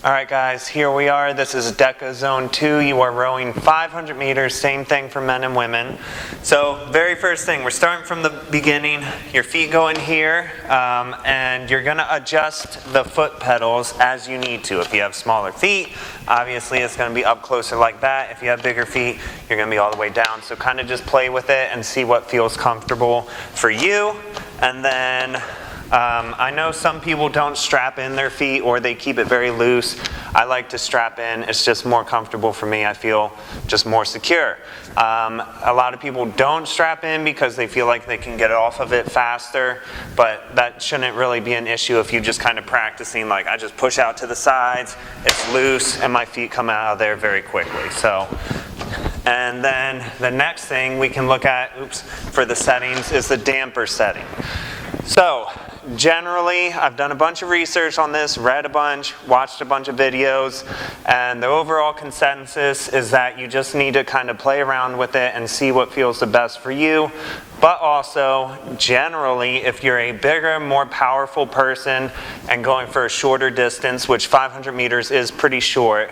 All right guys, here we are. This is Deka Zone 2. You are rowing 500 meters, same thing for men and women. So very first thing, we're starting from the beginning. Your feet go in here and you're going to adjust the foot pedals as you need to. If you have smaller feet, obviously it's going to be up closer like that. If you have bigger feet, you're going to be all the way down. So kind of just play with it and see what feels comfortable for you. And then I know some people don't strap in their feet or they keep it very loose. I like to strap in. It's just more comfortable for me. I feel just more secure. A lot of people don't strap in because they feel like they can get off of it faster, but that shouldn't really be an issue if you just kind of practicing, like I just push out to the sides, it's loose, and my feet come out of there very quickly. So. And then the next thing we can look at, for the settings is the damper setting. So generally, I've done a bunch of research on this, read a bunch, watched a bunch of videos, and the overall consensus is that you just need to kind of play around with it and see what feels the best for you. But also, generally, if you're a bigger, more powerful person and going for a shorter distance, which 500 meters is pretty short,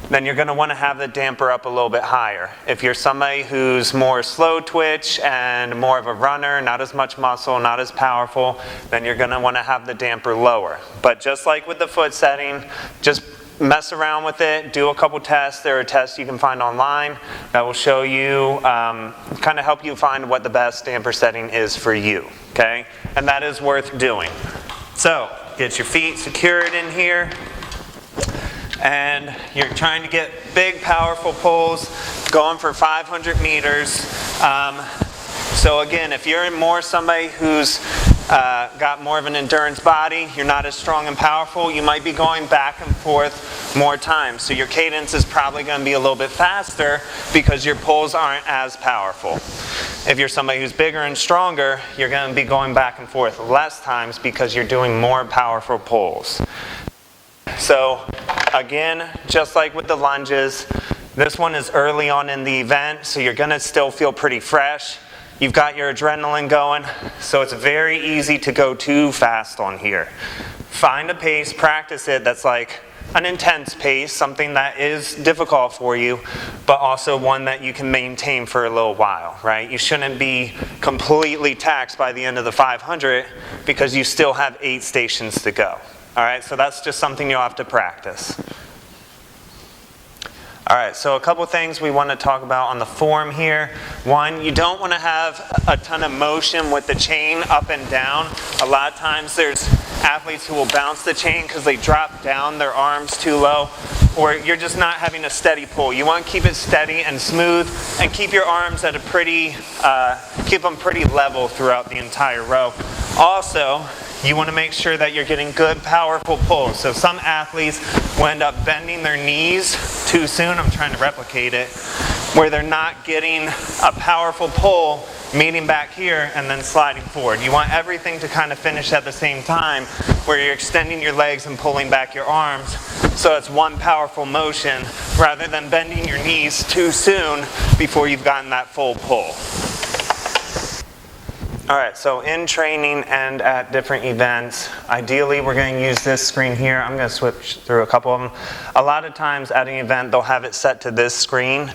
then you're going to want to have the damper up a little bit higher. If you're somebody who's more slow twitch and more of a runner, not as much muscle, not as powerful, then you're going to want to have the damper lower. But just like with the foot setting, just mess around with it, do a couple tests. There are tests you can find online that will show you, kind of help you find what the best damper setting is for you, okay? And that is worth doing. So, get your feet secured in here, and you're trying to get big, powerful pulls, going for 500 meters. So again, if you're more somebody who's got more of an endurance body, you're not as strong and powerful, you might be going back and forth more times. So your cadence is probably going to be a little bit faster because your pulls aren't as powerful. If you're somebody who's bigger and stronger, you're going to be going back and forth less times because you're doing more powerful pulls. So again, just like with the lunges, this one is early on in the event, so you're going to still feel pretty fresh. You've got your adrenaline going, so it's very easy to go too fast on here. Find a pace, practice it that's like an intense pace, something that is difficult for you, but also one that you can maintain for a little while, right? You shouldn't be completely taxed by the end of the 500 because you still have 8 stations to go. All right, so that's just something you'll have to practice. All right, so a couple things we want to talk about on the form here. One, you don't want to have a ton of motion with the chain up and down. A lot of times there's athletes who will bounce the chain because they drop down their arms too low, or you're just not having a steady pull. You want to keep it steady and smooth and keep your arms at a pretty, keep them pretty level throughout the entire row. Also, you want to make sure that you're getting good, powerful pulls. So some athletes will end up bending their knees too soon. I'm trying to replicate it, where they're not getting a powerful pull, meeting back here and then sliding forward. You want everything to kind of finish at the same time, where you're extending your legs and pulling back your arms. So it's one powerful motion, rather than bending your knees too soon before you've gotten that full pull. All right, so in training and at different events, ideally we're going to use this screen here. I'm going to switch through a couple of them. A lot of times at an event, they'll have it set to this screen.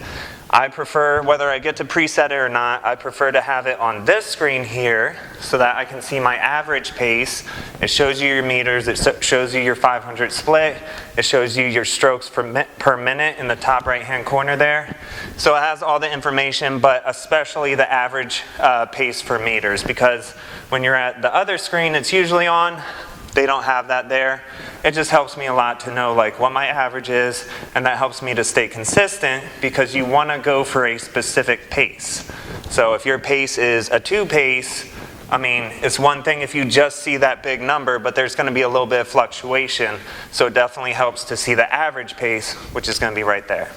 I prefer, whether I get to preset it or not, I prefer to have it on this screen here so that I can see my average pace. It shows you your meters, it shows you your 500 split, it shows you your strokes per minute in the top right-hand corner there. So it has all the information, but especially the average pace for meters, because when you're at the other screen it's usually on, they don't have that there. It just helps me a lot to know like what my average is, and that helps me to stay consistent because you want to go for a specific pace. So if your pace is a 2 pace, I mean, it's one thing if you just see that big number, but there's going to be a little bit of fluctuation. So it definitely helps to see the average pace, which is going to be right there.